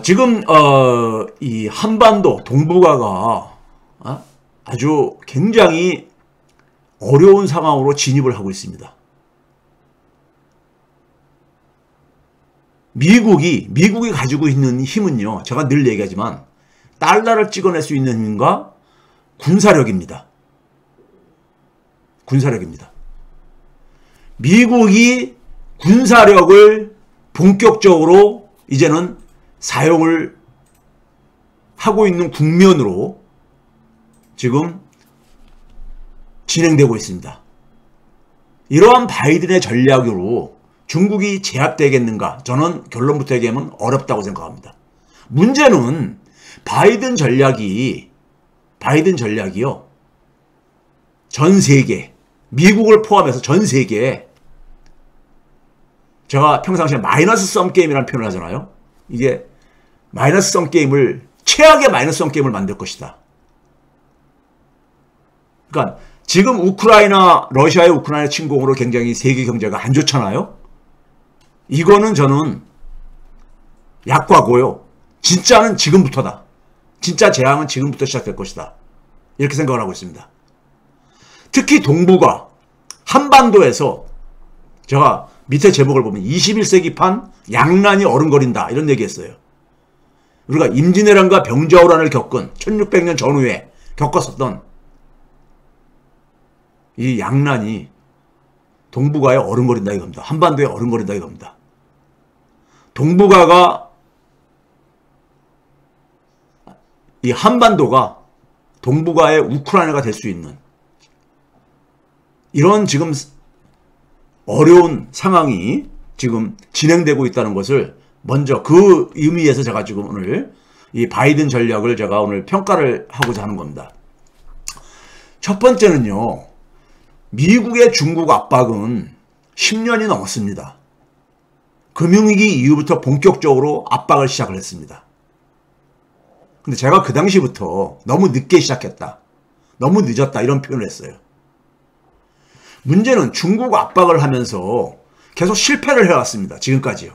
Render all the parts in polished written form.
지금 이 한반도 동북아가 아주 굉장히 어려운 상황으로 진입을 하고 있습니다. 미국이 가지고 있는 힘은요, 제가 늘 얘기하지만 달러를 찍어낼 수 있는 힘과 군사력입니다. 군사력입니다. 미국이 군사력을 본격적으로 이제는 사용을 하고 있는 국면으로 지금 진행되고 있습니다. 이러한 바이든의 전략으로 중국이 제압되겠는가? 저는 결론부터 얘기하면 어렵다고 생각합니다. 문제는 바이든 전략이요, 전 세계, 미국을 포함해서 전 세계에, 제가 평상시에 마이너스 썸 게임이라는 표현을 하잖아요. 이게 마이너스 썸 게임을, 최악의 마이너스 썸 게임을 만들 것이다. 그러니까 지금 러시아의 우크라이나 침공으로 굉장히 세계 경제가 안 좋잖아요. 이거는 저는 약과고요. 진짜는 지금부터다. 진짜 재앙은 지금부터 시작될 것이다. 이렇게 생각을 하고 있습니다. 특히 동북아, 한반도에서 제가 밑에 제목을 보면 21세기판 양난이 어른거린다 이런 얘기했어요. 우리가 임진왜란과 병자호란을 겪은 1600년 전후에 겪었었던 이 양난이 동북아에 어른거린다 이겁니다. 한반도에 어른거린다 이겁니다. 이 한반도가 동북아의 우크라이나가 될 수 있는 이런 지금 어려운 상황이 지금 진행되고 있다는 것을 먼저 그 의미에서 제가 지금 오늘 이 바이든 전략을 제가 오늘 평가를 하고자 하는 겁니다. 첫 번째는요, 미국의 중국 압박은 10년이 넘었습니다. 금융위기 이후부터 본격적으로 압박을 시작을 했습니다. 근데 제가 그 당시부터 너무 늦게 시작했다, 너무 늦었다 이런 표현을 했어요. 문제는 중국 압박을 하면서 계속 실패를 해왔습니다. 지금까지요.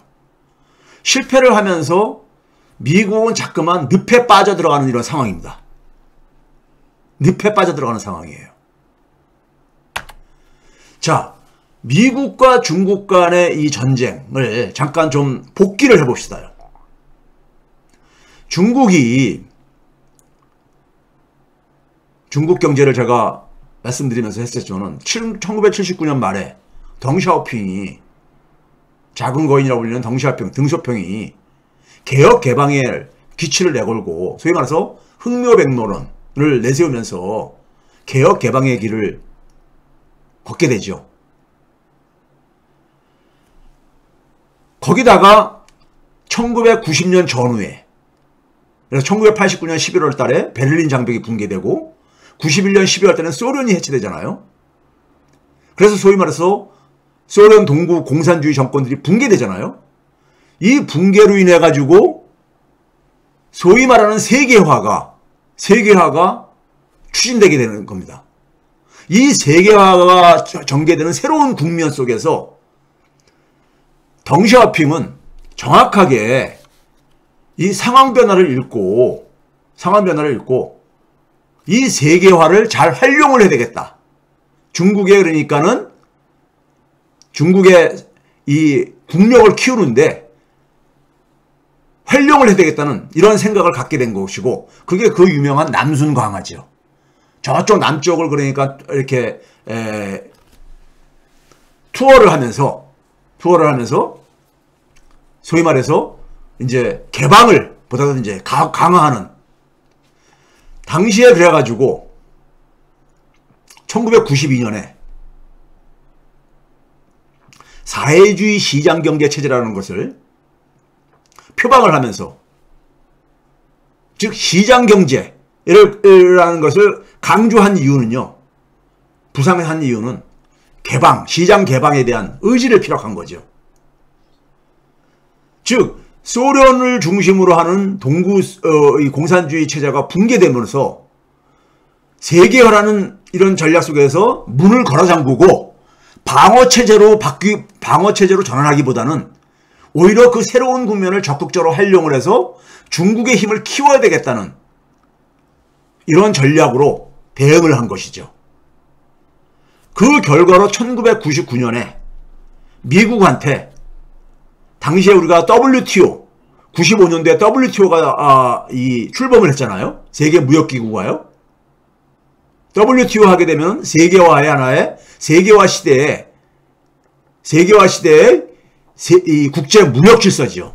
실패를 하면서 미국은 자꾸만 늪에 빠져들어가는 이런 상황입니다. 늪에 빠져들어가는 상황이에요. 자, 미국과 중국 간의 이 전쟁을 잠깐 좀 복기를 해봅시다. 중국 경제를 제가 말씀드리면서 했었죠. 1979년 말에 덩샤오핑이, 작은 거인이라고 불리는 덩샤오핑, 등소평이 개혁 개방에 기치를 내걸고 소위 말해서 흥묘백로론을 내세우면서 개혁 개방의 길을 걷게 되죠. 거기다가 1990년 전후에, 그래서 1989년 11월 달에 베를린 장벽이 붕괴되고 91년 12월 달에는 소련이 해체되잖아요. 그래서 소위 말해서 소련 동구 공산주의 정권들이 붕괴되잖아요. 이 붕괴로 인해 가지고 소위 말하는 세계화가 추진되게 되는 겁니다. 이 세계화가 전개되는 새로운 국면 속에서 덩샤오핑은 정확하게 이 상황 변화를 읽고 이 세계화를 잘 활용을 해야 되겠다. 중국의 이 국력을 키우는데 활용을 해야 되겠다는 이런 생각을 갖게 된 것이고, 그게 그 유명한 남순강화죠. 저쪽 남쪽을 그러니까 이렇게 투어를 하면서 소위 말해서 이제 개방을 보다는 이제 강화하는, 당시에 그래가지고 1992년에 사회주의 시장경제 체제라는 것을 표방을 하면서, 즉 시장경제라는 것을 강조한 이유는요, 부상한 이유는 시장 개방에 대한 의지를 피력한 거죠. 즉 소련을 중심으로 하는 동구 공산주의 체제가 붕괴되면서 세계화라는 이런 전략 속에서 문을 걸어 잠그고 방어체제로 전환하기보다는 오히려 그 새로운 국면을 적극적으로 활용을 해서 중국의 힘을 키워야 되겠다는 이런 전략으로 대응을 한 것이죠. 그 결과로 1999년에 미국한테 당시에 우리가 WTO 95년도에 WTO가 출범을 했잖아요. 세계무역기구가요. WTO 하게 되면 세계화의 하나의 세계화 시대의 이 국제무역 질서지요.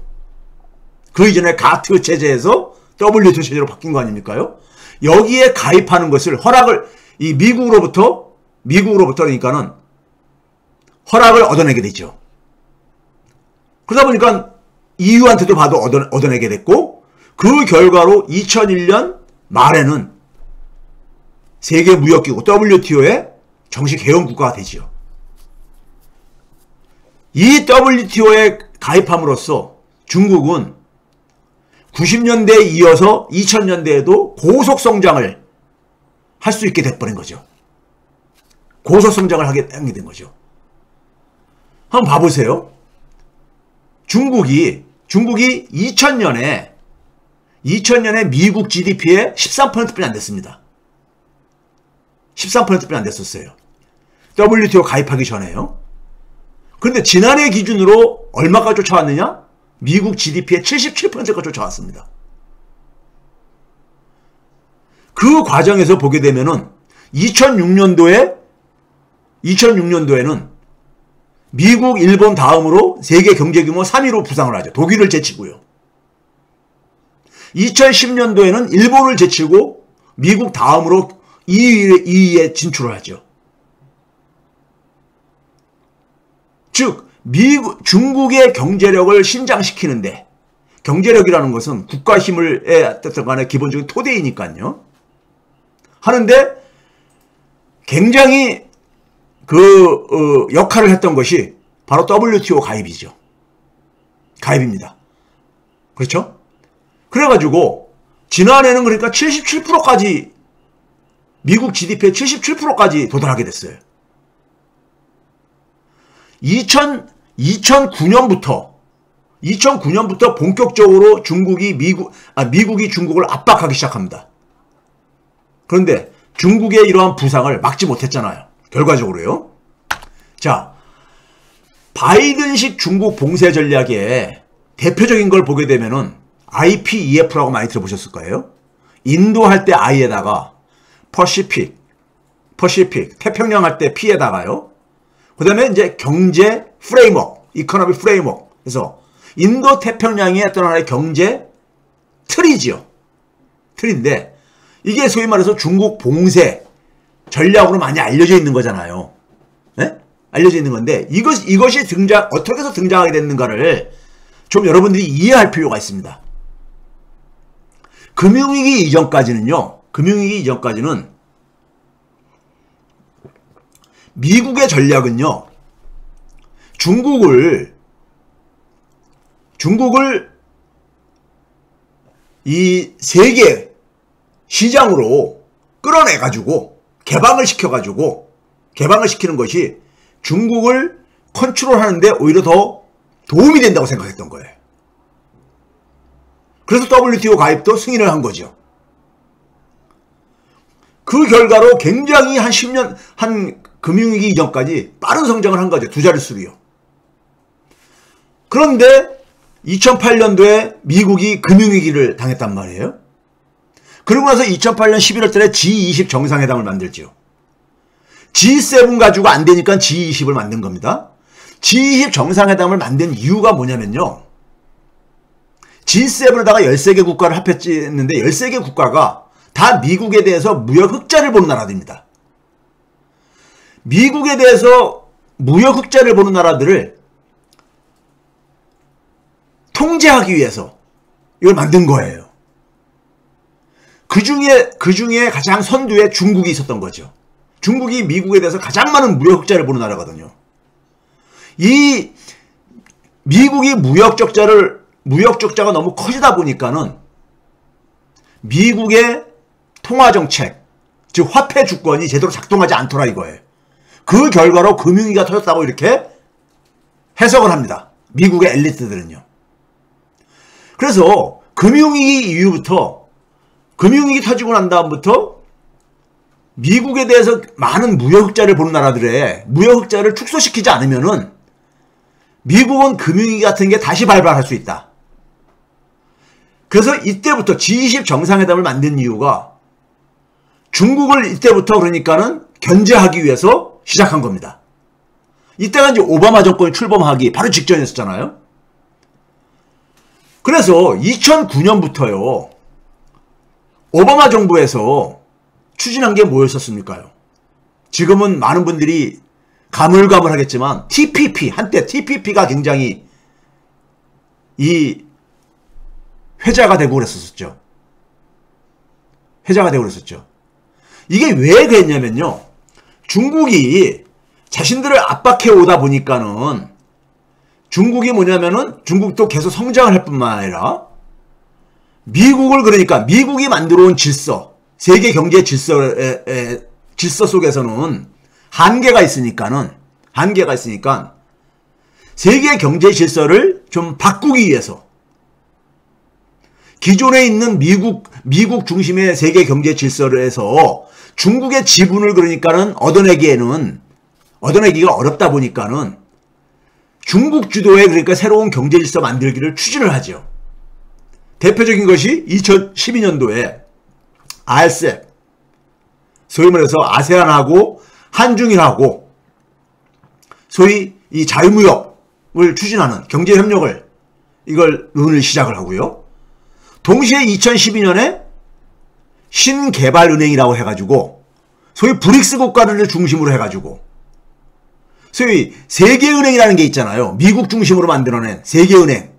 그 이전에 가트 체제에서 WTO 체제로 바뀐 거 아닙니까요? 여기에 가입하는 것을 허락을 이 미국으로부터 그러니까는 허락을 얻어내게 되죠. 그러다 보니까 EU한테도 봐도 얻어내게 됐고, 그 결과로 2001년 말에는 세계무역기구 WTO의 정식 회원국가가 되지요. 이 WTO에 가입함으로써 중국은 90년대에 이어서 2000년대에도 고속성장을 할 수 있게 돼버린 거죠. 고속성장을 하게 된 거죠. 한번 봐보세요. 중국이 2000년에 미국 GDP의 13%뿐이 안 됐습니다. 13%뿐이 안 됐었어요. WTO 가입하기 전에요. 그런데 지난해 기준으로 얼마까지 쫓아왔느냐? 미국 GDP의 77%까지 쫓아왔습니다. 그 과정에서 보게 되면은 2006년도에는 미국, 일본 다음으로 세계 경제 규모 3위로 부상을 하죠. 독일을 제치고요. 2010년도에는 일본을 제치고 미국 다음으로 2위에 진출을 하죠. 즉 중국의 경제력을 신장시키는데, 경제력이라는 것은 국가 힘을 어쨌든 간에 기본적인 토대이니까요. 하는데 굉장히 역할을 했던 것이 바로 WTO 가입이죠. 가입입니다. 그렇죠? 그래가지고 지난해는 그러니까 77%까지 미국 GDP의 77%까지 도달하게 됐어요. 2009년부터 본격적으로 미국이 중국을 압박하기 시작합니다. 그런데 중국의 이러한 부상을 막지 못했잖아요. 결과적으로요. 자, 바이든식 중국 봉쇄 전략의 대표적인 걸 보게 되면은 IPEF라고 많이 들어보셨을 거예요. 인도 할 때 I에다가 퍼시픽, 태평양 할 때 P에다가요. 그 다음에 이제 경제 프레임워크, 이코노미 프레임워크. 그래서 인도 태평양의 어떤 하나의 경제 틀이지요. 틀인데 이게 소위 말해서 중국 봉쇄 전략으로 많이 알려져 있는 거잖아요. 네? 알려져 있는 건데 이것이 어떻게 해서 등장하게 됐는가를 좀 여러분들이 이해할 필요가 있습니다. 금융위기 이전까지는 미국의 전략은요, 중국을 이 세계 시장으로 끌어내가지고 개방을 시키는 것이 중국을 컨트롤하는데 오히려 더 도움이 된다고 생각했던 거예요. 그래서 WTO 가입도 승인을 한 거죠. 그 결과로 굉장히 한 10년, 한 금융위기 이전까지 빠른 성장을 한 거죠. 두 자릿수로요. 그런데 2008년도에 미국이 금융위기를 당했단 말이에요. 그러고 나서 2008년 11월 달에 G20 정상회담을 만들죠. G7 가지고 안 되니까 G20을 만든 겁니다. G20 정상회담을 만든 이유가 뭐냐면요. G7에다가 13개 국가를 합했는데 13개 국가가 다 미국에 대해서 무역 흑자를 보는 나라들입니다. 미국에 대해서 무역 흑자를 보는 나라들을 통제하기 위해서 이걸 만든 거예요. 그 중에 가장 선두에 중국이 있었던 거죠. 중국이 미국에 대해서 가장 많은 무역 흑자를 보는 나라거든요. 이 미국이 무역 적자가 너무 커지다 보니까는 미국의 통화 정책, 즉 화폐 주권이 제대로 작동하지 않더라 이거예요. 그 결과로 금융위기가 터졌다고 이렇게 해석을 합니다. 미국의 엘리트들은요. 그래서 금융위기 이후부터, 금융위기 터지고 난 다음부터 미국에 대해서 많은 무역흑자를 보는 나라들의 무역흑자를 축소시키지 않으면은 미국은 금융위기 같은 게 다시 발발할 수 있다. 그래서 이때부터 G20 정상회담을 만든 이유가 중국을 이때부터 그러니까는 견제하기 위해서 시작한 겁니다. 이때가 이제 오바마 정권이 출범하기 바로 직전이었잖아요. 그래서 2009년부터요. 오바마 정부에서 추진한 게 뭐였었습니까요? 지금은 많은 분들이 가물가물하겠지만 TPP, 한때 TPP가 굉장히 이 회자가 되고 그랬었죠. 회자가 되고 그랬었죠. 이게 왜 그랬냐면요. 중국이 자신들을 압박해 오다 보니까는 중국이 뭐냐면은 중국도 계속 성장을 할 뿐만 아니라 미국을 그러니까 미국이 만들어 온 질서, 세계 경제 질서 속에서는 한계가 있으니까 세계 경제 질서를 좀 바꾸기 위해서 기존에 있는 미국 중심의 세계 경제 질서를 해서 중국의 지분을 그러니까는 얻어내기가 어렵다 보니까는 중국 주도의 그러니까 새로운 경제 질서 만들기를 추진을 하죠. 대표적인 것이 2012년도에 RCEP, 소위 말해서 아세안하고 한중일하고 소위 이 자유무역을 추진하는 경제협력을 오늘 시작을 하고요. 동시에 2012년에 신개발은행이라고 해가지고 소위 브릭스 국가들을 중심으로 해가지고 소위 세계은행이라는 게 있잖아요. 미국 중심으로 만들어낸 세계은행.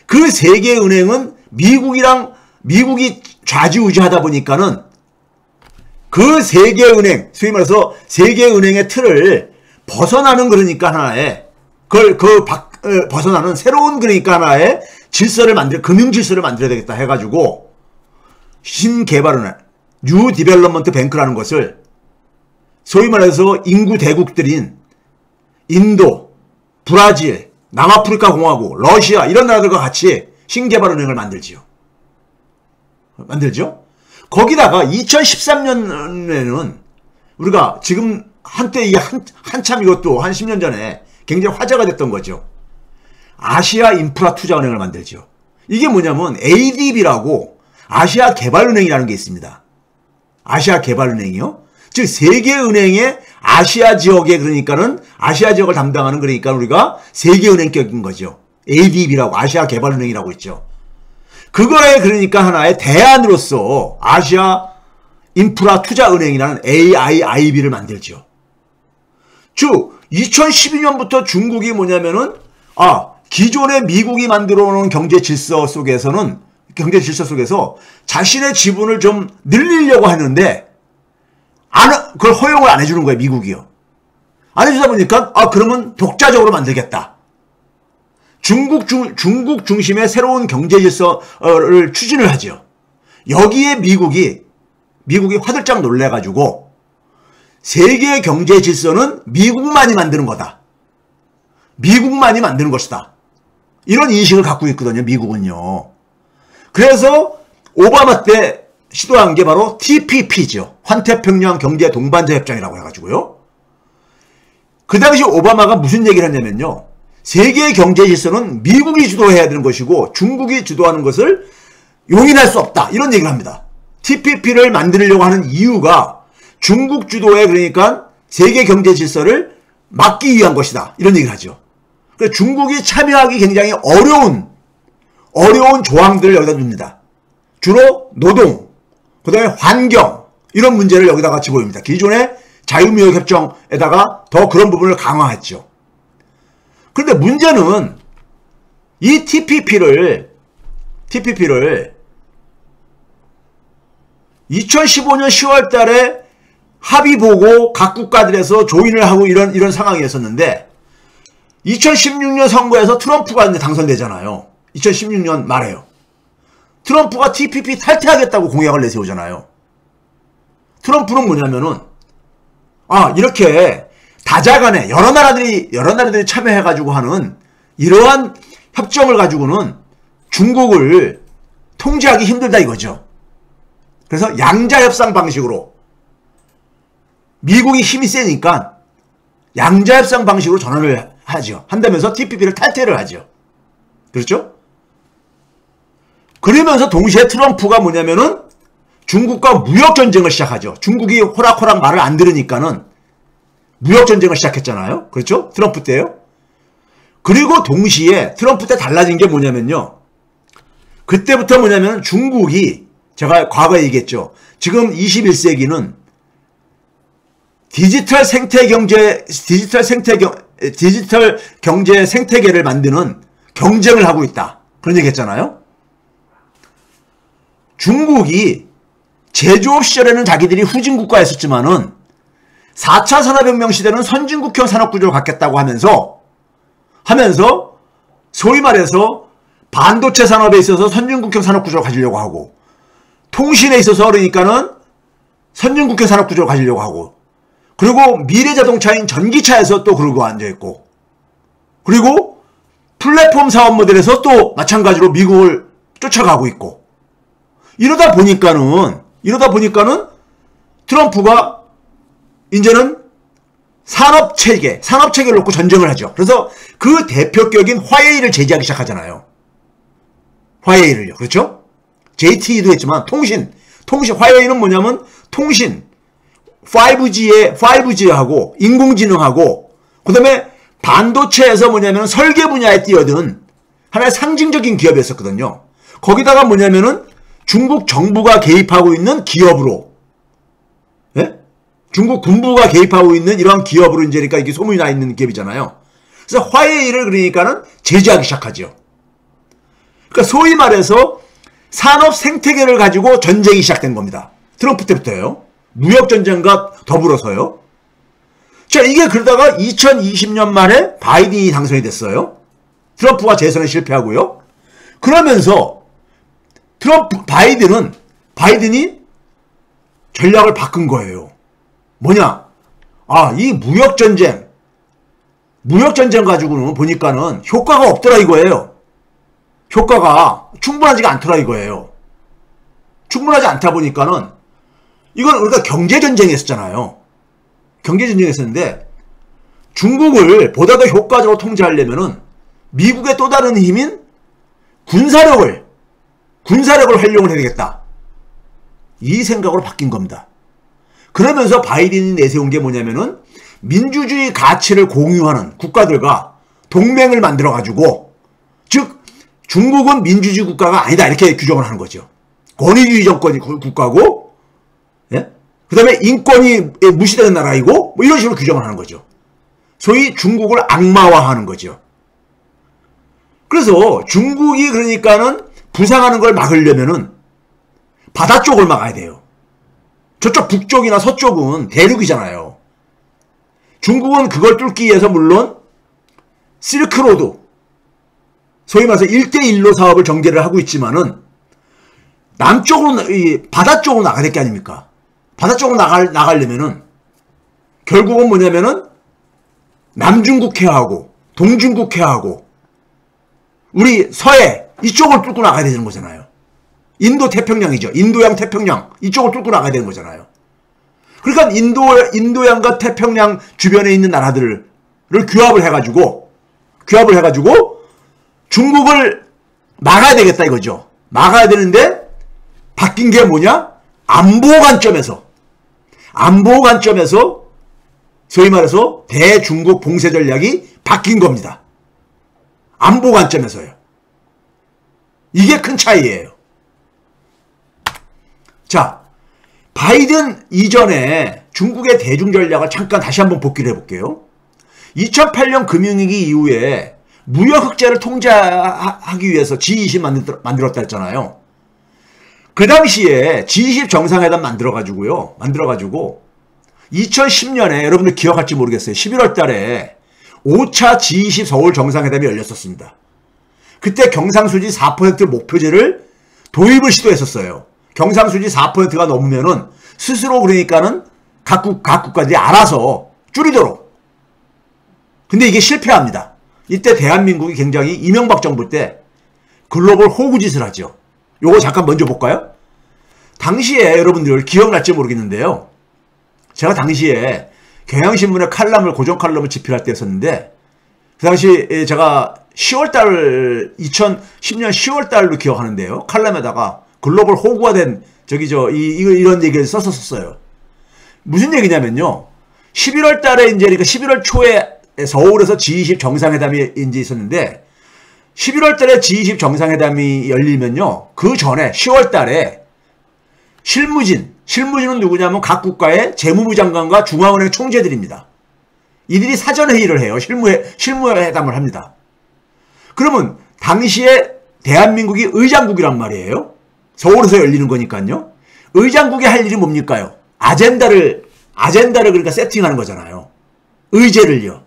그 세계은행은 미국이 좌지우지하다 보니까는 그 세계은행, 소위 말해서 세계은행의 틀을 벗어나는 그러니까 하나의 벗어나는 새로운 그러니까 하나의 금융 질서를 만들어야 되겠다 해가지고 신개발은행, 뉴 디벨롭먼트 뱅크라는 것을 소위 말해서 인구 대국들인 인도, 브라질, 남아프리카 공화국, 러시아 이런 나라들과 같이 신개발은행을 만들죠. 거기다가 2013년에는 우리가 지금 한때 이게 한참 이것도 한 10년 전에 굉장히 화제가 됐던 거죠. 아시아 인프라 투자은행을 만들죠. 이게 뭐냐면 ADB라고 아시아 개발은행이라는 게 있습니다. 아시아 개발은행이요. 즉 세계은행의 아시아 지역에 그러니까는 아시아 지역을 담당하는 그러니까 우리가 세계은행격인 거죠. ADB라고 아시아 개발은행이라고 있죠. 그거에 그러니까 하나의 대안으로서 아시아 인프라 투자은행이라는 AIIB를 만들죠. 즉 2012년부터 중국이 뭐냐면은 기존의 미국이 만들어 놓은 경제 질서 속에서 자신의 지분을 좀 늘리려고 하는데 그걸 허용을 안 해주는 거예요. 미국이요. 안 해주다 보니까 그러면 독자적으로 만들겠다. 중국 중심의 새로운 경제 질서를 추진을 하죠. 여기에 미국이 화들짝 놀래가지고 세계 경제 질서는 미국만이 만드는 거다. 미국만이 만드는 것이다. 이런 인식을 갖고 있거든요. 미국은요. 그래서 오바마 때 시도한 게 바로 TPP죠. 환태평양 경제 동반자 협정이라고 해가지고요. 그 당시 오바마가 무슨 얘기를 했냐면요. 세계 경제 질서는 미국이 주도해야 되는 것이고 중국이 주도하는 것을 용인할 수 없다. 이런 얘기를 합니다. TPP를 만들려고 하는 이유가 중국 주도의 그러니까 세계 경제 질서를 막기 위한 것이다. 이런 얘기를 하죠. 그래서 중국이 참여하기 굉장히 어려운 조항들을 여기다 둡니다. 주로 노동, 그 다음에 환경 이런 문제를 여기다가 집어입니다. 기존의 자유무역협정에다가 더 그런 부분을 강화했죠. 그런데 문제는 이 TPP를 2015년 10월 달에 합의 보고 각 국가들에서 조인을 하고 이런 상황이었었는데 2016년 선거에서 트럼프가 이제 당선되잖아요. 2016년 말에요. 트럼프가 TPP 탈퇴하겠다고 공약을 내세우잖아요. 트럼프는 뭐냐면은 이렇게 다자간에 여러 나라들이 참여해가지고 하는 이러한 협정을 가지고는 중국을 통제하기 힘들다 이거죠. 그래서 양자협상 방식으로 미국이 힘이 세니까 양자협상 방식으로 전환을 하죠. 한다면서 TPP를 탈퇴를 하죠. 그렇죠? 그러면서 동시에 트럼프가 뭐냐면은 중국과 무역전쟁을 시작하죠. 중국이 호락호락 말을 안 들으니까는 무역전쟁을 시작했잖아요. 그렇죠? 트럼프 때요. 그리고 동시에 트럼프 때 달라진 게 뭐냐면요. 그때부터 뭐냐면 중국이 제가 과거에 얘기했죠. 지금 21세기는 디지털 경제 생태계를 만드는 경쟁을 하고 있다. 그런 얘기 했잖아요. 중국이 제조업 시절에는 자기들이 후진국가였었지만은 4차 산업혁명 시대는 선진국형 산업구조를 갖겠다고 하면서 소위 말해서 반도체 산업에 있어서 선진국형 산업구조를 가지려고 하고 통신에 있어서 그러니까는 선진국형 산업구조를 가지려고 하고 그리고 미래자동차인 전기차에서 또 그러고 앉아있고 그리고 플랫폼 사업 모델에서 또 마찬가지로 미국을 쫓아가고 있고 이러다 보니까는 트럼프가 이제는 산업체계를 놓고 전쟁을 하죠. 그래서 그 대표격인 화웨이를 제재하기 시작하잖아요. 화웨이를요. 그렇죠? JTE도 했지만 통신 화웨이는 뭐냐면 통신 5G하고 인공지능하고 그 다음에 반도체에서 뭐냐면 설계 분야에 뛰어든 하나의 상징적인 기업이었었거든요. 거기다가 뭐냐면은 중국 정부가 개입하고 있는 기업으로, 예? 중국 군부가 개입하고 있는 이러한 기업으로 이제 그러니까 이게 소문이 나 있는 기업이잖아요. 그래서 화웨이를 그러니까는 제재하기 시작하죠. 그러니까 소위 말해서 산업 생태계를 가지고 전쟁이 시작된 겁니다. 트럼프 때부터요. 무역전쟁과 더불어서요. 자, 이게 그러다가 2020년 말에 바이든이 당선이 됐어요. 트럼프가 재선에 실패하고요. 그러면서 바이든이 전략을 바꾼 거예요. 뭐냐? 이 무역전쟁 가지고는 보니까는 효과가 없더라 이거예요. 효과가 충분하지가 않더라 이거예요. 충분하지 않다 보니까는 이건 우리가 경제전쟁이 했었잖아요. 경제전쟁이 했었는데 중국을 보다 더 효과적으로 통제하려면은 미국의 또 다른 힘인 군사력을 활용을 해야 되겠다. 이 생각으로 바뀐 겁니다. 그러면서 바이든이 내세운 게 뭐냐면은 민주주의 가치를 공유하는 국가들과 동맹을 만들어가지고 즉 중국은 민주주의 국가가 아니다 이렇게 규정을 하는 거죠. 권위주의 정권이 국가고 예? 그 다음에 인권이 무시되는 나라이고 뭐 이런 식으로 규정을 하는 거죠. 소위 중국을 악마화하는 거죠. 그래서 중국이 그러니까는 부상하는 걸 막으려면은 바다 쪽을 막아야 돼요. 저쪽 북쪽이나 서쪽은 대륙이잖아요. 중국은 그걸 뚫기 위해서 물론 실크로드 소위 말해서 1대1로 사업을 전개를 하고 있지만은 남쪽으로 바다 쪽으로 나가야 될 게 아닙니까? 바다 쪽으로 나가려면은 결국은 뭐냐면은 남중국 해하고 동중국 해하고 우리 서해 이쪽을 뚫고 나가야 되는 거잖아요. 인도 태평양이죠. 인도양 태평양 이쪽을 뚫고 나가야 되는 거잖아요. 그러니까 인도양과 태평양 주변에 있는 나라들을 규합을 해가지고 중국을 막아야 되겠다 이거죠. 막아야 되는데 바뀐 게 뭐냐? 안보 관점에서 소위 말해서 대중국 봉쇄 전략이 바뀐 겁니다. 안보 관점에서요. 이게 큰 차이예요. 자, 바이든 이전에 중국의 대중 전략을 잠깐 다시 한번 복기를 해볼게요. 2008년 금융위기 이후에 무역 흑자를 통제하기 위해서 G20 만들었다 했잖아요. 그 당시에 G20 정상회담 만들어가지고 2010년에 여러분들 기억할지 모르겠어요. 11월 달에 5차 G20 서울 정상회담이 열렸었습니다. 그때 경상수지 4% 목표제를 도입을 시도했었어요. 경상수지 4%가 넘으면은 스스로 그러니까는 각 국가들이 알아서 줄이도록. 근데 이게 실패합니다. 이때 대한민국이 굉장히 이명박 정부 때 글로벌 호구짓을 하죠. 요거 잠깐 먼저 볼까요? 당시에 여러분들 기억날지 모르겠는데요. 제가 당시에 경향신문의 칼럼을, 고정 칼럼을 집필할 때였었는데, 그 당시 제가 10월달, 2010년 10월달로 기억하는데요. 칼럼에다가 글로벌 호구가 된 이런 얘기를 썼었어요. 무슨 얘기냐면요. 11월 달에 이제, 그러니까 11월 초에 서울에서 G20 정상회담이 이제 있었는데, 11월 달에 G20 정상회담이 열리면요. 그 전에 10월 달에 실무진은 누구냐면 각 국가의 재무부 장관과 중앙은행 총재들입니다. 이들이 사전회의를 해요. 실무회담을 합니다. 그러면 당시에 대한민국이 의장국이란 말이에요. 서울에서 열리는 거니까요. 의장국이 할 일이 뭡니까요? 아젠다를 그러니까 세팅하는 거잖아요. 의제를요.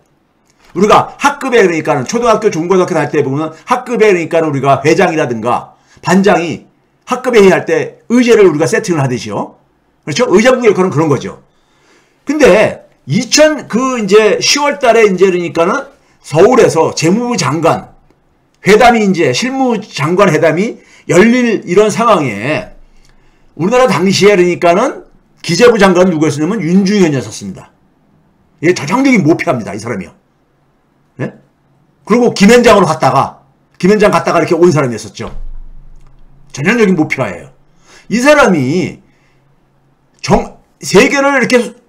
우리가 학급에 그러니까는 초등학교, 중고등학교 다닐 때 보면 학급에 그러니까는 우리가 회장이라든가 반장이 학급에 회의할 때 의제를 우리가 세팅을 하듯이요. 그렇죠? 의장국의 역할은 그런 거죠. 근데 이제 10월 달에 이제 그러니까는 서울에서 재무부 장관 회담이 이제 실무장관 회담이 열릴 이런 상황에 우리나라 당시에 그러니까는 기재부 장관은 누구였었냐면 윤중현이었습니다. 이게 전형적인 모피합니다. 이 사람이요. 네? 그리고 김현장 갔다가 이렇게 온 사람이었었죠. 전형적인 모피아예요. 이 사람이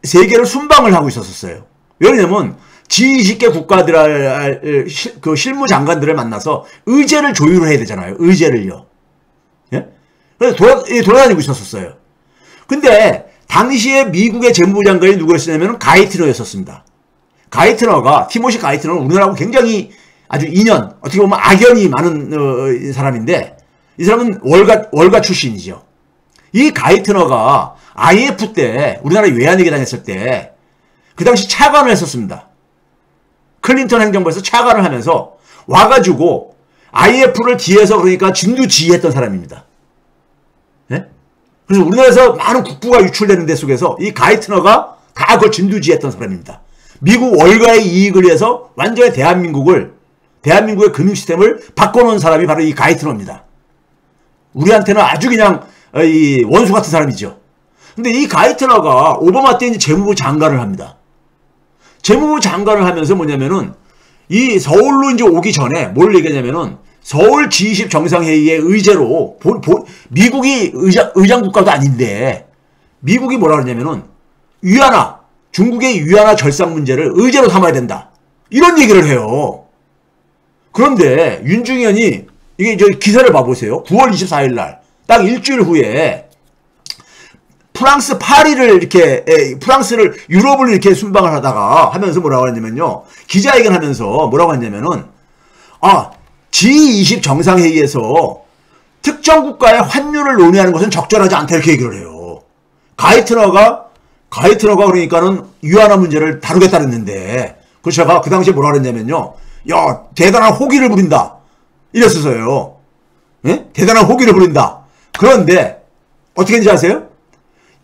세계를 순방을 하고 있었어요. 왜냐면 G20개 국가들 그 실무장관들을 만나서 의제를 조율을 해야 되잖아요. 의제를요. 예? 그래서 돌아다니고 있었어요. 근데 당시에 미국의 재무부 장관이 누구였냐면 가이트너였었습니다. 티모시 가이트너는 우리나라하고 굉장히 아주 인연, 어떻게 보면 악연이 많은 사람인데, 이 사람은 월가 출신이죠. 이 가이트너가 IF 때 우리나라에 외환위기 당했을 때 그 당시 차관을 했었습니다. 클린턴 행정부에서 차관을 하면서 와가지고 IF를 뒤에서 그러니까 진두지휘했던 사람입니다. 네? 그래서 우리나라에서 많은 국부가 유출되는 데 속에서 이 가이트너가 다 그걸 진두지휘했던 사람입니다. 미국 월가의 이익을 위해서 완전히 대한민국의 금융시스템을 바꿔놓은 사람이 바로 이 가이트너입니다. 우리한테는 아주 그냥 이 원수 같은 사람이죠. 근데 이 가이트너가 오바마 때 이제 재무부 장관을 합니다. 재무부 장관을 하면서 뭐냐면은 이 서울로 이제 오기 전에 뭘 얘기하냐면은 서울 G20 정상회의의 의제로 미국이 의장국가도 아닌데 미국이 뭐라 그러냐면은 중국의 위안화 절상 문제를 의제로 삼아야 된다. 이런 얘기를 해요. 그런데 윤중현이 이게 저 기사를 봐보세요. 9월 24일 날 딱 일주일 후에 프랑스 파리를 프랑스를 유럽을 이렇게 순방을 하면서 뭐라고 했냐면요. 기자회견 하면서 뭐라고 했냐면은 G20 정상회의에서 특정 국가의 환율을 논의하는 것은 적절하지 않다 이렇게 얘기를 해요. 가이트너가 그러니까는 위안화 문제를 다루겠다 그랬는데 그래서 제가 그 당시에 뭐라 그랬냐면요. 야, 대단한 호기를 부린다. 이랬었어요. 예? 대단한 호기를 부린다. 그런데 어떻게 했는지 아세요?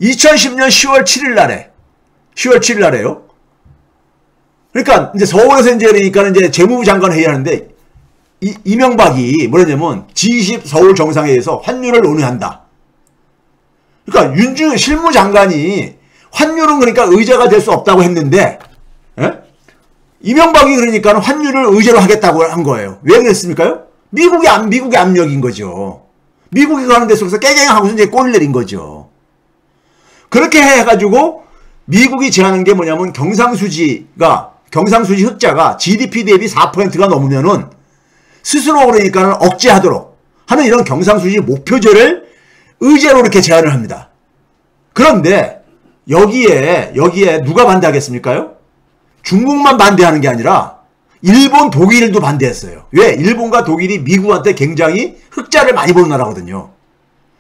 2010년 10월 7일 날에요. 그러니까 이제 서울에서 이제 그러니까 이제 재무부 장관 회의하는데 이명박이 뭐랬냐면 G20 서울 정상회의에서 환율을 논의한다. 그러니까 윤중현 실무장관이 환율은 그러니까 의제가 될 수 없다고 했는데, 예? 이명박이 그러니까 환율을 의제로 하겠다고 한 거예요. 왜 그랬습니까요? 미국의 압력인 거죠. 미국이 가는 데 속에서 깨갱하고서 이제 꼴을 내린 거죠. 그렇게 해가지고 미국이 제안한 게 뭐냐면 경상수지 흑자가 GDP 대비 4%가 넘으면은 스스로 그러니까는 억제하도록 하는 이런 경상수지 목표제를 의제로 이렇게 제안을 합니다. 그런데 여기에 누가 반대하겠습니까요? 중국만 반대하는 게 아니라 일본, 독일도 반대했어요. 왜? 일본과 독일이 미국한테 굉장히 흑자를 많이 보는 나라거든요.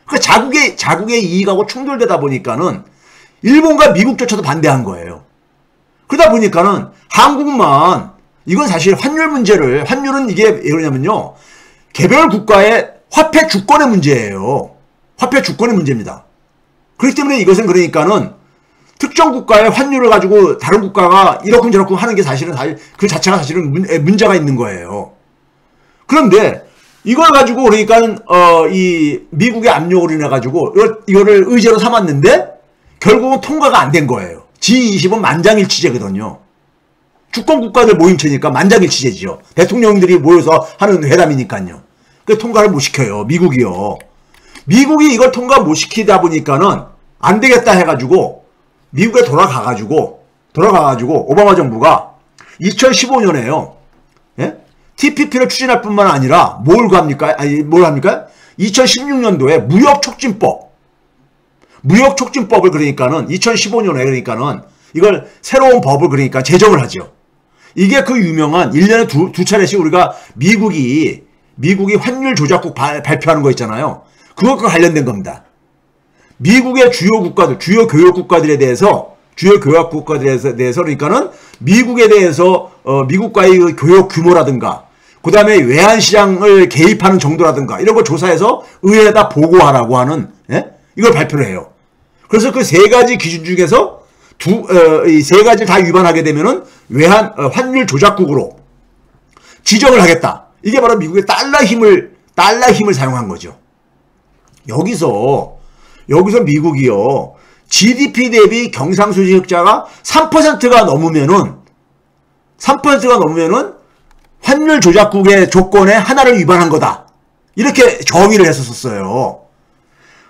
그러니까 자국의 이익하고 충돌되다 보니까는 일본과 미국조차도 반대한 거예요. 그러다 보니까는 한국만 이건 사실 환율은 이게 왜 그러냐면요. 개별 국가의 화폐 주권의 문제예요. 화폐 주권의 문제입니다. 그렇기 때문에 이것은 그러니까는 특정 국가의 환율을 가지고 다른 국가가 이러쿵저러쿵 하는 게 사실은 그 자체가 사실은 문제가 있는 거예요. 그런데 이걸 가지고 그러니까 이 미국의 압력으로 인해 가지고 이거를 의제로 삼았는데 결국은 통과가 안 된 거예요. G20은 만장일치제거든요. 주권 국가들 모임체니까 만장일치제죠. 대통령들이 모여서 하는 회담이니까요. 그 통과를 못 시켜요. 미국이요. 미국이 이걸 통과 못 시키다 보니까는 안 되겠다 해가지고 미국에 돌아가가지고 오바마 정부가 2015년에요. 예? TPP를 추진할 뿐만 아니라 뭘 합니까? 2016년도에 무역촉진법을 그러니까는 2015년에 그러니까는 이걸 새로운 법을 그러니까 제정을 하죠. 이게 그 유명한 1년에 두 차례씩 우리가 미국이 환율 조작국 발표하는 거 있잖아요. 그것과 관련된 겁니다. 미국의 주요 교역 국가들에 대해서 그러니까는 미국에 대해서 미국과의 그 교역 규모라든가 그 다음에 외환시장을 개입하는 정도라든가 이런 거 조사해서 의회에다 보고하라고 하는 이걸 발표를 해요. 그래서 그 세 가지 기준 중에서 이 세 가지를 다 위반하게 되면은 환율 조작국으로 지정을 하겠다. 이게 바로 미국의 달러 힘을 사용한 거죠. 여기서 미국이요. GDP 대비 경상수지 흑자가 3%가 넘으면은 환율 조작국의 조건에 하나를 위반한 거다. 이렇게 정의를 했었어요.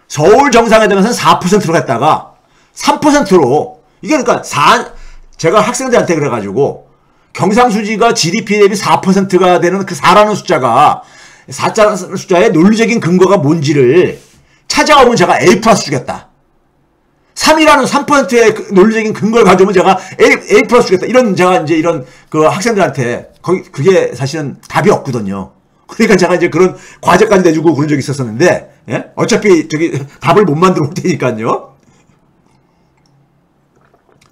서울 정상회담에서는 4%로 했다가 3%로 이게 그러니까 제가 학생들한테 그래가지고 경상수지가 GDP 대비 4%가 되는 그 4라는 숫자가 4자라는 숫자의 논리적인 근거가 뭔지를 찾아오면 제가 A 플러스 주겠다. 3이라는 3%의 논리적인 근거를 가져오면 제가 A 플러스 주겠다. 이런 제가 이제 이런 그 학생들한테 그게 사실은 답이 없거든요. 그러니까 제가 이제 그런 과제까지 내주고 그런 적이 있었었는데, 예? 어차피 답을 못 만들어 올 테니까요.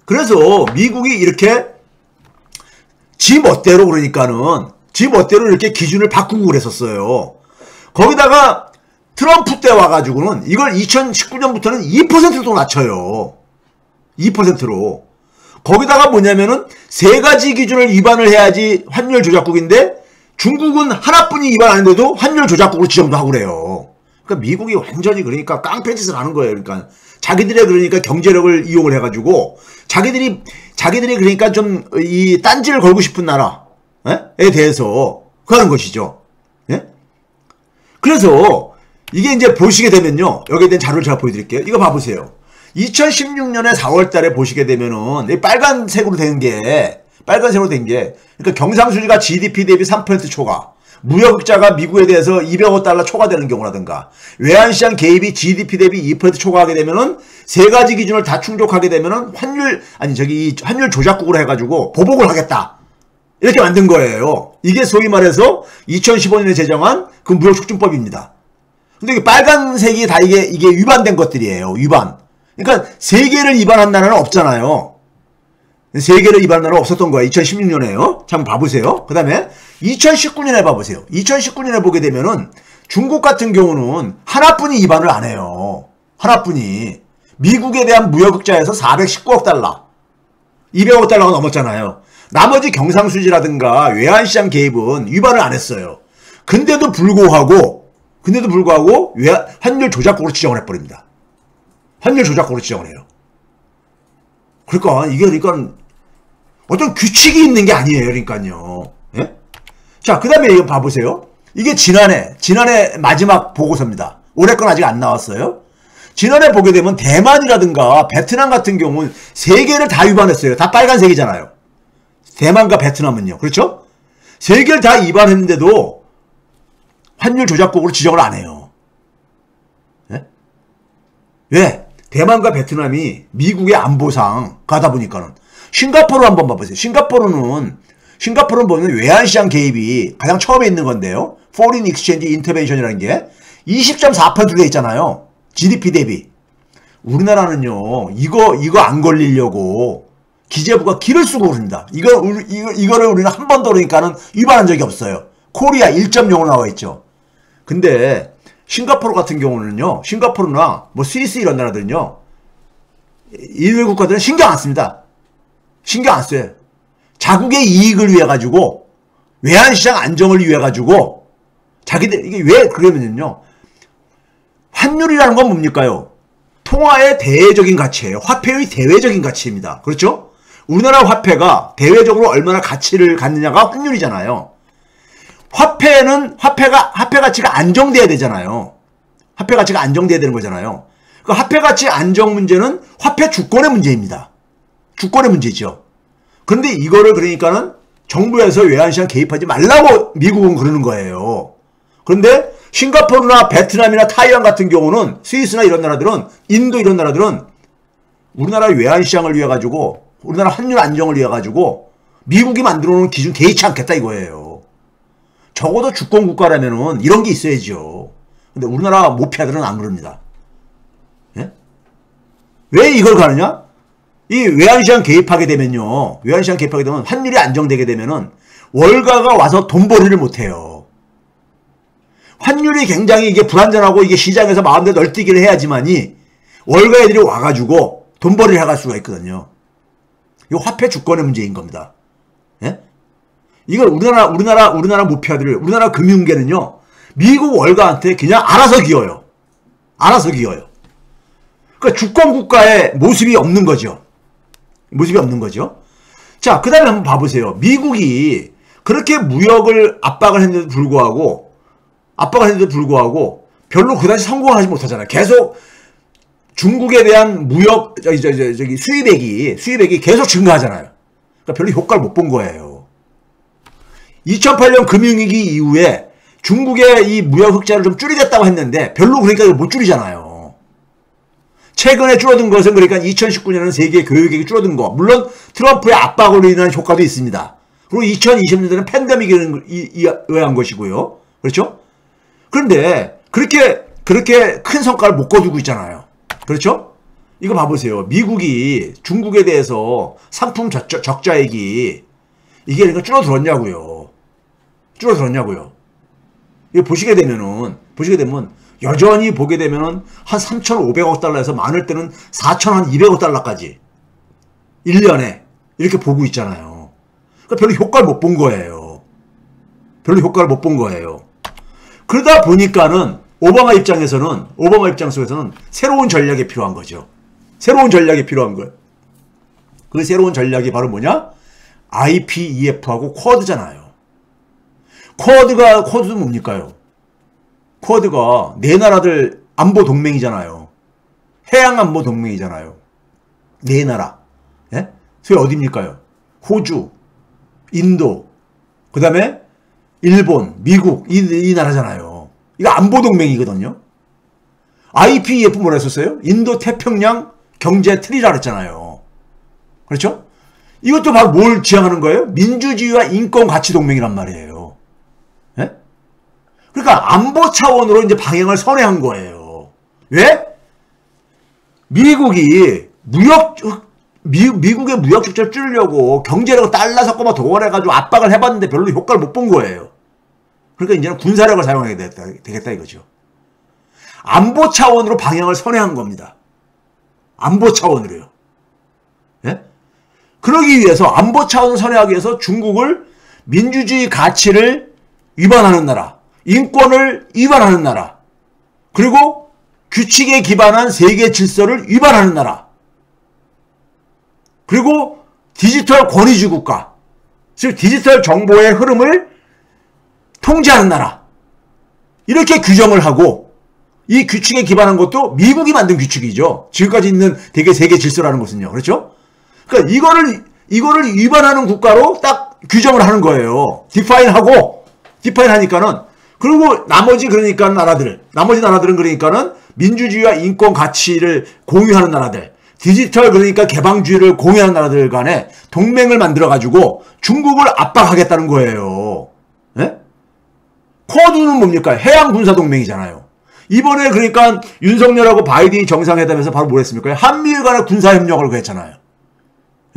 그래서 미국이 이렇게 지 멋대로 이렇게 기준을 바꾸고 그랬었어요. 거기다가 트럼프 때 와가지고는 이걸 2019년부터는 2%로 낮춰요. 2%로. 거기다가 뭐냐면은 세 가지 기준을 위반을 해야지 환율 조작국인데 중국은 하나뿐이 위반 안 했는데도 환율 조작국으로 지정도 하고 그래요. 그러니까 미국이 완전히 그러니까 깡패짓을 하는 거예요. 그러니까 자기들의 그러니까 경제력을 이용을 해가지고 자기들이 그러니까 좀 이 딴지를 걸고 싶은 나라에 대해서 하는 것이죠. 예? 그래서 이게 이제 보시게 되면요. 여기에 대한 자료를 제가 보여드릴게요. 이거 봐보세요. 2016년에 4월 달에 보시게 되면은, 이 빨간색으로 된 게, 그러니까 경상수지가 GDP 대비 3% 초과, 무역흑자가 미국에 대해서 200억 달러 초과되는 경우라든가, 외환시장 개입이 GDP 대비 2% 초과하게 되면은, 세 가지 기준을 다 충족하게 되면은, 환율 조작국으로 해가지고, 보복을 하겠다. 이렇게 만든 거예요. 이게 소위 말해서 2015년에 제정한 그 무역촉진법입니다. 근데 이게 빨간색이 다 이게 위반된 것들이에요. 위반. 그러니까 세 개를 위반한 나라는 없잖아요. 세 개를 위반한 나라가 없었던 거예요. 2016년에요. 자, 한번 봐보세요. 그 다음에 2019년에 봐보세요. 2019년에 보게 되면은 중국 같은 경우는 하나뿐이 위반을 안 해요. 하나뿐이. 미국에 대한 무역흑자에서 419억 달러. 200억 달러가 넘었잖아요. 나머지 경상수지라든가 외환시장 개입은 위반을 안 했어요. 근데도 불구하고 환율 조작국으로 지정을 해버립니다. 환율 조작국으로 지정을 해요. 그러니까 이게 어떤 규칙이 있는 게 아니에요. 그러니까요. 예? 자, 그 다음에 이거 봐보세요. 이게 지난해 마지막 보고서입니다. 올해 건 아직 안 나왔어요. 지난해 보게 되면 대만이라든가 베트남 같은 경우는 세 개를 다 위반했어요. 다 빨간색이잖아요. 대만과 베트남은요. 그렇죠? 세 개를 다 위반했는데도 환율 조작국으로 지정을 안 해요. 예? 왜? 대만과 베트남이 미국의 안보상 가다 보니까는. 싱가포르 한번 봐보세요. 싱가포르는 보면 외환시장 개입이 가장 처음에 있는 건데요. Foreign Exchange Intervention이라는 게 20.4%돼 있잖아요. GDP 대비. 우리나라는요, 이거 안 걸리려고 기재부가 기를 쓰고 그럽니다. 이거를 우리는 한 번도 그러니까는 위반한 적이 없어요. 코리아 1.0으로 나와 있죠. 근데 싱가포르 같은 경우는요, 싱가포르나 뭐 스위스 이런 나라들은요, 이외 국가들은 신경 안 씁니다. 신경 안 써요. 자국의 이익을 위해 가지고 외환시장 안정을 위해 가지고 자기들 이게 왜 그러면요. 환율이라는 건 뭡니까요? 통화의 대외적인 가치예요. 화폐의 대외적인 가치입니다. 그렇죠? 우리나라 화폐가 대외적으로 얼마나 가치를 갖느냐가 환율이잖아요. 화폐 가치가 안정돼야 되잖아요. 화폐 가치가 안정돼야 되는 거잖아요. 그 화폐 가치 안정 문제는 화폐 주권의 문제입니다. 주권의 문제죠. 그런데 이거를 그러니까는 정부에서 외환시장 개입하지 말라고 미국은 그러는 거예요. 그런데 싱가포르나 베트남이나 타이완 같은 경우는 스위스나 이런 나라들은 인도 이런 나라들은 우리나라 외환시장을 위해 가지고 우리나라 환율 안정을 위해 가지고 미국이 만들어 놓은 기준 개의치 않겠다 이거예요. 적어도 주권 국가라면은 이런 게 있어야죠. 근데 우리나라 모피아들은 안 그럽니다. 예? 왜 이걸 가느냐? 이 외환시장 개입하게 되면요. 외환시장 개입하게 되면 환율이 안정되게 되면은 월가가 와서 돈벌이를 못해요. 환율이 굉장히 이게 불안전하고 이게 시장에서 마음대로 널뛰기를 해야지만이 월가 애들이 와가지고 돈벌이를 해갈 수가 있거든요. 이거 화폐 주권의 문제인 겁니다. 예? 이걸 우리나라 모피아들을, 우리나라 금융계는요, 미국 월가한테 그냥 알아서 기어요. 알아서 기어요. 그러니까 주권 국가의 모습이 없는 거죠. 모습이 없는 거죠. 자, 그 다음에 한번 봐보세요. 미국이 그렇게 무역을 압박을 했는데도 불구하고 별로 그다지 성공을 하지 못하잖아요. 계속 중국에 대한 무역 수입액이 계속 증가하잖아요. 그러니까 별로 효과를 못 본 거예요. 2008년 금융위기 이후에 중국의 이 무역 흑자를 좀 줄이겠다고 했는데 별로 그러니까 못 줄이잖아요. 최근에 줄어든 것은 그러니까 2019년에는 세계 교육액이 줄어든 거. 물론 트럼프의 압박으로 인한 효과도 있습니다. 그리고 2020년에는 팬데믹에 의한 것이고요. 그렇죠? 그런데 그렇게 큰 성과를 못 거두고 있잖아요. 그렇죠? 이거 봐보세요. 미국이 중국에 대해서 상품 적자액이 이게 그러니까 줄어들었냐고요. 이거 보시게 되면 여전히 보게 되면은 한 3,500억 달러에서 많을 때는 4,200억 달러까지 1년에 이렇게 보고 있잖아요. 그러니까 별로 효과를 못 본 거예요. 그러다 보니까는 오바마 입장에서는 새로운 전략이 필요한 거죠. 그 새로운 전략이 바로 뭐냐? IPEF하고 쿼드잖아요. 쿼드도 뭡니까요? 쿼드가 네 나라들 안보 동맹이잖아요. 해양 안보 동맹이잖아요. 네 나라. 예? 그게 어디입니까요? 호주, 인도, 그 다음에 일본, 미국, 이 나라잖아요. 이거 안보 동맹이거든요. IPEF 뭐라 했었어요? 인도 태평양 경제 트리라 그랬잖아요. 그렇죠? 이것도 바로 뭘 지향하는 거예요? 민주주의와 인권 가치 동맹이란 말이에요. 예? 그러니까 안보 차원으로 이제 방향을 선회한 거예요. 왜? 미국의 무역 적자를 줄이려고 경제력을 달러 섞어만 동원해가지고 압박을 해봤는데 별로 효과를 못 본 거예요. 그러니까 이제는 군사력을 사용하게 되겠다 이거죠. 안보 차원으로 방향을 선회한 겁니다. 안보 차원으로요. 예? 그러기 위해서 안보 차원을 선회하기 위해서 중국을 민주주의 가치를 위반하는 나라, 인권을 위반하는 나라, 그리고 규칙에 기반한 세계 질서를 위반하는 나라, 그리고 디지털 권위주의 국가, 즉 디지털 정보의 흐름을 통제하는 나라, 이렇게 규정을 하고 이 규칙에 기반한 것도 미국이 만든 규칙이죠. 지금까지 있는 대개 세계 질서라는 것은요. 그렇죠? 그러니까 이거를 위반하는 국가로 딱 규정을 하는 거예요. 디파인 하니까는, 그리고 나머지 나라들은 그러니까는 민주주의와 인권 가치를 공유하는 나라들, 디지털 그러니까 개방주의를 공유하는 나라들 간에 동맹을 만들어 가지고 중국을 압박하겠다는 거예요. 예? 쿼드는 뭡니까? 해양 군사 동맹이잖아요. 이번에 그러니까 윤석열하고 바이든이 정상회담에서 바로 뭘 했습니까? 한미일 간의 군사 협력을 했잖아요.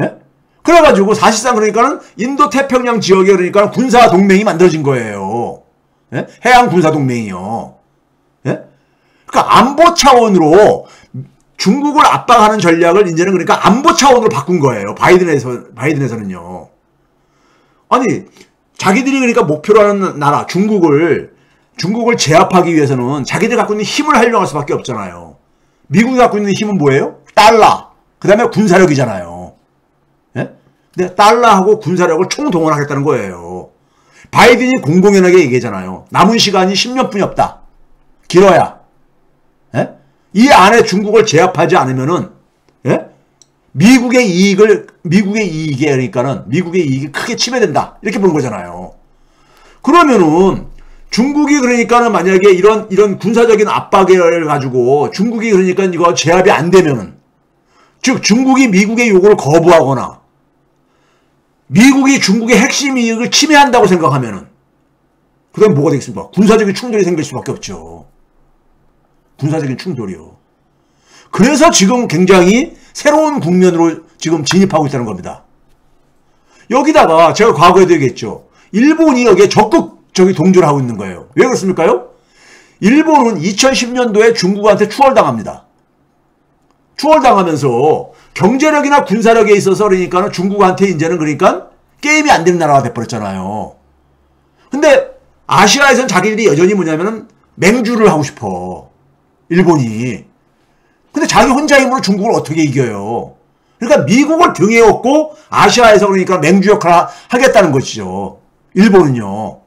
예? 그래가지고 사실상 그러니까는 인도 태평양 지역에 그러니까 군사 동맹이 만들어진 거예요. 예? 해양 군사 동맹이요. 예? 그러니까 안보 차원으로 중국을 압박하는 전략을 이제는 그러니까 안보 차원으로 바꾼 거예요. 바이든에서는요. 아니, 자기들이 그러니까 목표로 하는 나라, 중국을 제압하기 위해서는 자기들이 갖고 있는 힘을 활용할 수밖에 없잖아요. 미국이 갖고 있는 힘은 뭐예요? 달러. 그 다음에 군사력이잖아요. 예? 근데 달러하고 군사력을 총동원하겠다는 거예요. 바이든이 공공연하게 얘기하잖아요. 남은 시간이 10년뿐이 없다. 길어야. 예? 이 안에 중국을 제압하지 않으면은, 예? 미국의 이익이 그러니까는 미국의 이익이 크게 침해된다. 이렇게 보는 거잖아요. 그러면은 중국이 그러니까는 만약에 이런 군사적인 압박을 가지고 중국이 그러니까 이거 제압이 안 되면은, 즉 중국이 미국의 요구를 거부하거나 미국이 중국의 핵심 이익을 침해한다고 생각하면은 그다음 뭐가 되겠습니까? 군사적인 충돌이 생길 수밖에 없죠. 군사적인 충돌이요. 그래서 지금 굉장히 새로운 국면으로 지금 진입하고 있다는 겁니다. 여기다가 제가 과거에도 얘기했죠. 일본이 여기에 적극 동조를 하고 있는 거예요. 왜 그렇습니까요? 일본은 2010년도에 중국한테 추월당합니다. 추월당하면서 경제력이나 군사력에 있어서 그러니까 중국한테 이제는 그러니까 게임이 안 되는 나라가 돼버렸잖아요. 근데 아시아에서는 자기들이 여전히 뭐냐면은 맹주를 하고 싶어. 일본이. 근데 자기 혼자 힘으로 중국을 어떻게 이겨요? 그러니까 미국을 등에 업고 아시아에서 그러니까 맹주 역할을 하겠다는 것이죠. 일본은요.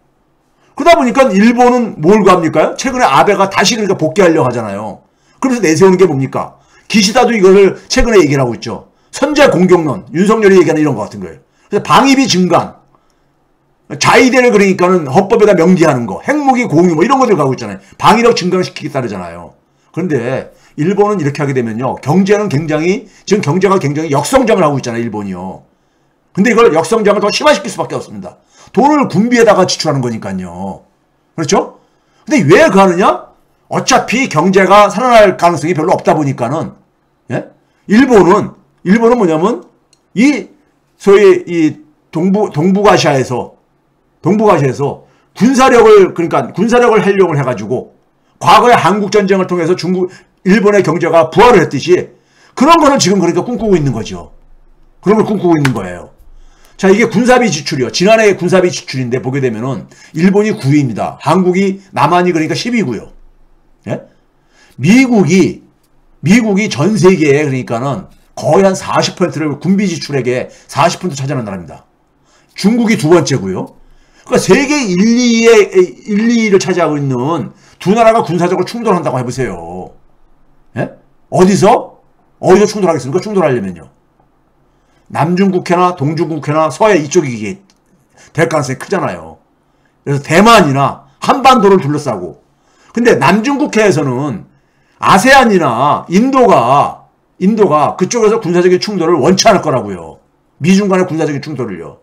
그러다 보니까 일본은 뭘 합니까? 최근에 아베가 다시 그러니까 복귀하려고 하잖아요. 그래서 내세우는 게 뭡니까? 기시다도 이거를 최근에 얘기를 하고 있죠. 선제 공격론, 윤석열이 얘기하는 이런 것 같은 거예요. 그래서 방위비 증강, 자위대를 그러니까는 헌법에다 명기하는 거, 핵무기 공유 뭐 이런 것들 가고 있잖아요. 방위력 증강시키기 따르잖아요. 그런데 일본은 이렇게 하게 되면요. 지금 경제가 굉장히 역성장을 하고 있잖아요. 일본이요. 근데 이걸 역성장을 더 심화시킬 수밖에 없습니다. 돈을 군비에다가 지출하는 거니까요. 그렇죠? 근데 왜 그러느냐? 어차피 경제가 살아날 가능성이 별로 없다 보니까는, 예? 일본은 뭐냐면, 소위 동북아시아에서 군사력을 활용을 해가지고, 과거에 한국전쟁을 통해서 일본의 경제가 부활을 했듯이, 그런 거는 지금 그러니까 꿈꾸고 있는 거죠. 그런 걸 꿈꾸고 있는 거예요. 자, 이게 군사비 지출이요. 지난해 군사비 지출인데 보게 되면은 일본이 9위입니다. 남한이 그러니까 10위고요. 예? 미국이 전 세계에 그러니까는 거의 한 40%를 군비 지출액의 40% 차지하는 나라입니다. 중국이 두 번째고요. 그러니까 세계 1, 2위를 차지하고 있는 두 나라가 군사적으로 충돌한다고 해보세요. 예? 어디서 충돌하겠습니까? 충돌하려면요. 남중국해나 동중국해나 서해 이쪽이 될 가능성이 크잖아요. 그래서 대만이나 한반도를 둘러싸고. 근데 남중국해에서는 아세안이나 인도가 그쪽에서 군사적인 충돌을 원치 않을 거라고요. 미중 간의 군사적인 충돌을요.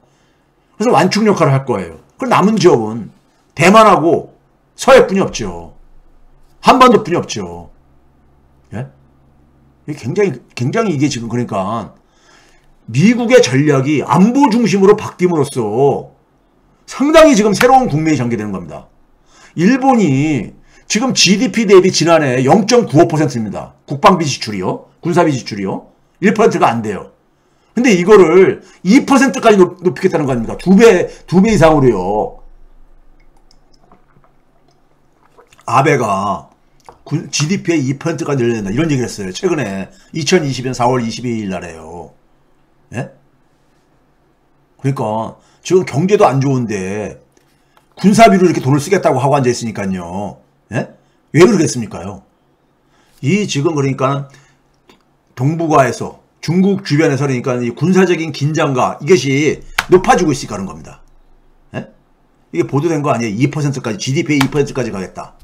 그래서 완충 역할을 할 거예요. 그럼 남은 지역은 대만하고 서해뿐이 없죠. 한반도뿐이 없죠. 예? 굉장히 이게 지금 그러니까 미국의 전략이 안보 중심으로 바뀜으로써 상당히 지금 새로운 국면이 전개되는 겁니다. 일본이 지금 GDP 대비 지난해 0.95%입니다. 국방비 지출이요. 군사비 지출이요. 1%가 안 돼요. 근데 이거를 2%까지 높이겠다는 거 아닙니까? 두 배 이상으로요. 아베가 GDP의 2%까지 늘려낸다. 이런 얘기를 했어요. 최근에 2020년 4월 22일 날에요. 예? 그러니까 지금 경제도 안 좋은데 군사비로 이렇게 돈을 쓰겠다고 하고 앉아있으니까요. 예? 왜 그러겠습니까요? 지금 그러니까 동북아에서 중국 주변에서 그러니까 이 군사적인 긴장과 이것이 높아지고 있으니까 그런 겁니다. 예? 이게 보도된 거 아니에요? 2%까지 GDP의 2%까지 가겠다.